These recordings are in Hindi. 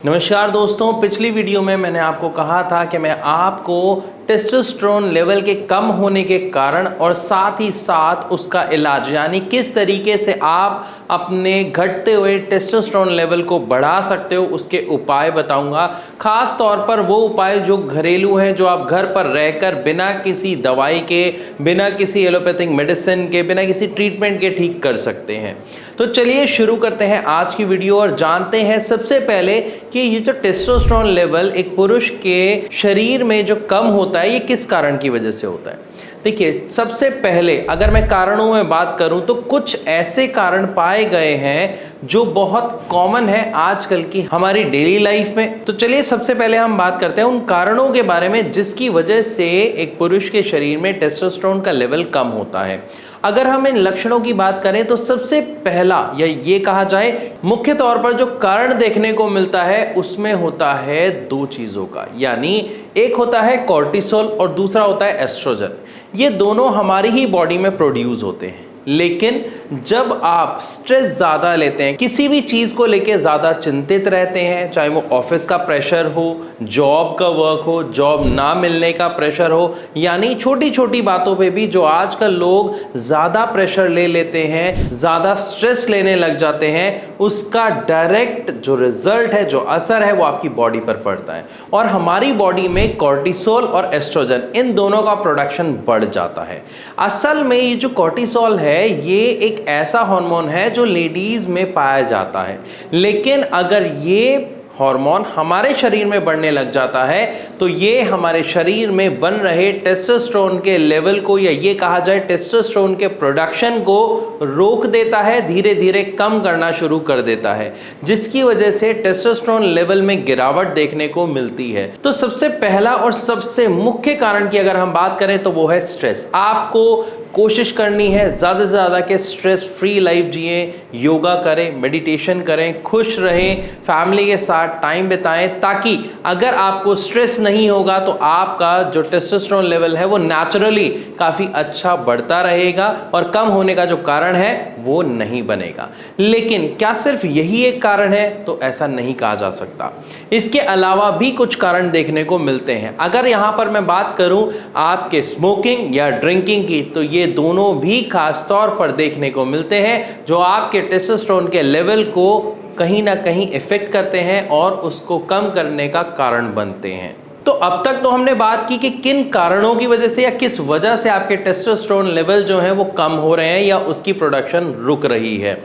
नमस्कार दोस्तों, पिछली वीडियो में मैंने आपको कहा था कि मैं आपको टेस्टोस्टेरोन लेवल के कम होने के कारण और साथ ही साथ उसका इलाज यानी किस तरीके से आप अपने घटते हुए टेस्टोस्टेरोन लेवल को बढ़ा सकते हो उसके उपाय बताऊंगा। खास तौर पर वो उपाय जो घरेलू हैं, जो आप घर पर रहकर बिना किसी दवाई के, बिना किसी एलोपैथिक मेडिसिन के, बिना किसी ट्रीटमेंट के ठीक कर सकते हैं। तो चलिए शुरू करते हैं आज की वीडियो और जानते हैं सबसे पहले कि ये जो टेस्टोस्टेरोन लेवल एक पुरुष के शरीर में जो कम होता है ये किस कारण की वजह से होता है। देखिए, सबसे पहले अगर मैं कारणों में बात करूं तो कुछ ऐसे कारण पाए गए हैं जो बहुत कॉमन है आजकल की हमारी डेली लाइफ में। तो चलिए सबसे पहले हम बात करते हैं उन कारणों के बारे में जिसकी वजह से एक पुरुष के शरीर में टेस्टोस्टेरोन का लेवल कम होता है। अगर हम इन लक्षणों की बात करें तो सबसे पहला या ये कहा जाए मुख्य तौर पर जो कारण देखने को मिलता है उसमें होता है दो चीजों का, यानी एक होता है कॉर्टिसोल और दूसरा होता है एस्ट्रोजन। ये दोनों हमारी ही बॉडी में प्रोड्यूस होते हैं, लेकिन जब आप स्ट्रेस ज़्यादा लेते हैं, किसी भी चीज़ को लेके ज़्यादा चिंतित रहते हैं, चाहे वो ऑफिस का प्रेशर हो, जॉब का वर्क हो, जॉब ना मिलने का प्रेशर हो, यानी छोटी छोटी बातों पे भी जो आजकल लोग ज़्यादा प्रेशर ले लेते हैं, ज़्यादा स्ट्रेस लेने लग जाते हैं, उसका डायरेक्ट जो रिजल्ट है, जो असर है वो आपकी बॉडी पर पड़ता है और हमारी बॉडी में कॉर्टिसोल और एस्ट्रोजन इन दोनों का प्रोडक्शन बढ़ जाता है। असल में ये जो कॉर्टिसोल है ये एक ऐसा हार्मोन है जो लेडीज में पाया जाता है, लेकिन अगर ये हार्मोन हमारे शरीर में बढ़ने लग जाता है तो ये हमारे शरीर में बन रहे टेस्टोस्टेरोन के लेवल को, या ये कहा जाए टेस्टोस्टेरोन के प्रोडक्शन को रोक देता है, धीरे धीरे कम करना शुरू कर देता है, जिसकी वजह से टेस्टोस्टेरोन लेवल में गिरावट देखने को मिलती है। तो सबसे पहला और सबसे मुख्य कारण की अगर हम बात करें तो वो है स्ट्रेस। आपको कोशिश करनी है ज़्यादा से ज़्यादा कि स्ट्रेस फ्री लाइफ जिए, योगा करें, मेडिटेशन करें, खुश रहें, फैमिली के साथ टाइम बिताएं, ताकि अगर आपको स्ट्रेस नहीं होगा तो आपका जो टेस्टोस्टेरोन लेवल है वो नेचुरली काफ़ी अच्छा बढ़ता रहेगा और कम होने का जो कारण है वो नहीं बनेगा। लेकिन क्या सिर्फ यही एक कारण है? तो ऐसा नहीं कहा जा सकता। इसके अलावा भी कुछ कारण देखने को मिलते हैं। अगर यहाँ पर मैं बात करूँ आपके स्मोकिंग या ड्रिंकिंग की, तो ये दोनों भी खास तौर पर देखने को मिलते हैं जो आपके टेस्टोस्टेरोन के लेवल को कहीं ना कहीं इफेक्ट करते हैं और उसको कम करने का कारण बनते हैं। तो अब तक तो हमने बात की कि किन कारणों की वजह से या किस वजह से आपके टेस्टोस्टेरोन लेवल जो है वो कम हो रहे हैं या उसकी प्रोडक्शन रुक रही है।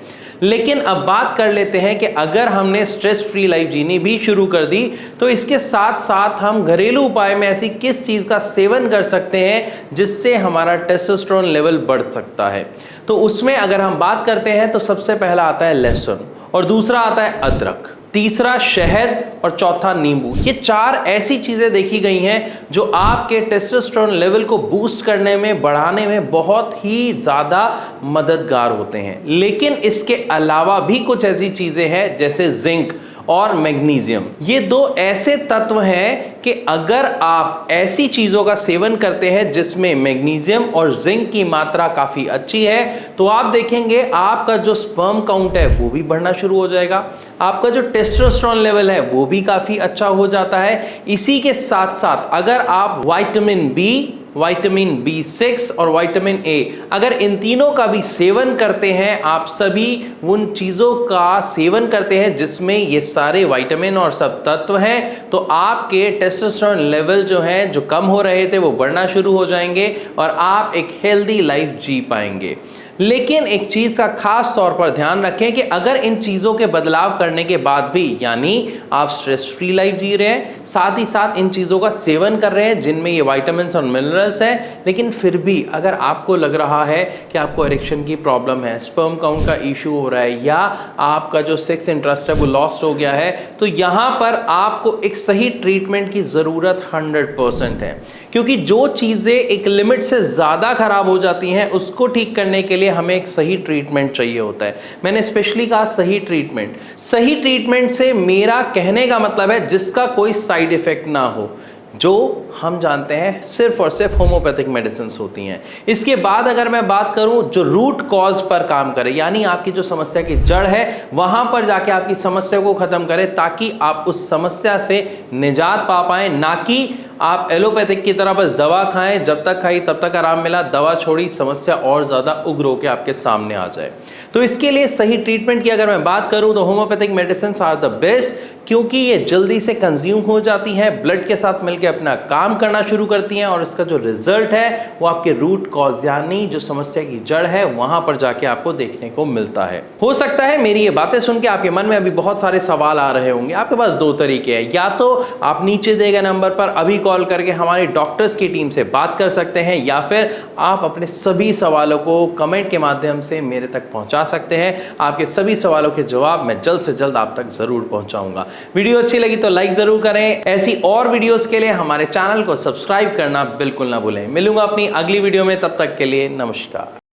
लेकिन अब बात कर लेते हैं कि अगर हमने स्ट्रेस फ्री लाइफ जीनी भी शुरू कर दी तो इसके साथ साथ हम घरेलू उपाय में ऐसी किस चीज़ का सेवन कर सकते हैं जिससे हमारा टेस्टोस्टेरोन लेवल बढ़ सकता है। तो उसमें अगर हम बात करते हैं तो सबसे पहला आता है लहसुन, और दूसरा आता है अदरक, तीसरा शहद और चौथा नींबू। ये चार ऐसी चीज़ें देखी गई हैं जो आपके टेस्टोस्टेरोन लेवल को बूस्ट करने में, बढ़ाने में बहुत ही ज़्यादा मददगार होते हैं। लेकिन इसके अलावा भी कुछ ऐसी चीज़ें हैं जैसे जिंक और मैग्नीशियम। ये दो ऐसे तत्व हैं कि अगर आप ऐसी चीज़ों का सेवन करते हैं जिसमें मैग्नीशियम और जिंक की मात्रा काफ़ी अच्छी है तो आप देखेंगे आपका जो स्पर्म काउंट है वो भी बढ़ना शुरू हो जाएगा, आपका जो टेस्टोस्टेरोन लेवल है वो भी काफ़ी अच्छा हो जाता है। इसी के साथ साथ अगर आप विटामिन बी, विटामिन B6 और विटामिन A अगर इन तीनों का भी सेवन करते हैं, आप सभी उन चीज़ों का सेवन करते हैं जिसमें ये सारे विटामिन और सब तत्व हैं, तो आपके टेस्टोस्टेरोन लेवल जो हैं, जो कम हो रहे थे वो बढ़ना शुरू हो जाएंगे और आप एक हेल्दी लाइफ जी पाएंगे। लेकिन एक चीज़ का खास तौर पर ध्यान रखें कि अगर इन चीज़ों के बदलाव करने के बाद भी, यानी आप स्ट्रेस फ्री लाइफ जी रहे हैं, साथ ही साथ इन चीज़ों का सेवन कर रहे हैं जिनमें ये विटामिन्स और मिनरल्स हैं, लेकिन फिर भी अगर आपको लग रहा है कि आपको इरेक्शन की प्रॉब्लम है, स्पर्म काउंट का इशू हो रहा है या आपका जो सेक्स इंटरेस्ट है वो लॉस्ट हो गया है, तो यहाँ पर आपको एक सही ट्रीटमेंट की ज़रूरत 100% है। क्योंकि जो चीज़ें एक लिमिट से ज़्यादा खराब हो जाती हैं उसको ठीक करने के लिए हमें एक सही ट्रीटमेंट चाहिए होता है। मैंने स्पेशली कहा सही ट्रीटमेंट। सही ट्रीटमेंट से मेरा कहने का मतलब है जिसका कोई साइड इफेक्ट ना हो। जो हम जानते हैं सिर्फ और सिर्फ होम्योपैथिक मेडिसिन होती हैं। इसके बाद अगर मैं बात करूं जो रूट कॉज पर काम करे, यानी आपकी जो समस्या की जड़ है वहां पर जाके आपकी समस्या को खत्म करे, ताकि आप उस समस्या से निजात पा पाए, ना कि आप एलोपैथिक की तरह बस दवा खाएं, जब तक खाई तब तक आराम मिला, दवा छोड़ी समस्या और ज्यादा उग्र होकर आपके सामने आ जाए। तो इसके लिए सही ट्रीटमेंट की अगर मैं बात करूं तो homeopathic medicine are the best, क्योंकि ये जल्दी से कंज्यूम हो जाती हैं, ब्लड के साथ मिलकर अपना काम करना शुरू करती हैं और इसका जो रिजल्ट है वो आपके रूट कॉज यानी जो समस्या की जड़ है वहां पर जाके आपको देखने को मिलता है। हो सकता है मेरी ये बातें सुन के आपके मन में अभी बहुत सारे सवाल आ रहे होंगे। आपके पास दो तरीके हैं, या तो आप नीचे दिए गए नंबर पर अभी कॉल करके हमारी डॉक्टर्स की टीम से बात कर सकते हैं, या फिर आप अपने सभी सवालों को कमेंट के माध्यम से मेरे तक पहुंचा सकते हैं। आपके सभी सवालों के जवाब मैं जल्द से जल्द आप तक जरूर पहुंचाऊंगा। वीडियो अच्छी लगी तो लाइक जरूर करें। ऐसी और वीडियोस के लिए हमारे चैनल को सब्सक्राइब करना बिल्कुल ना भूलें। मिलूंगा अपनी अगली वीडियो में, तब तक के लिए नमस्कार।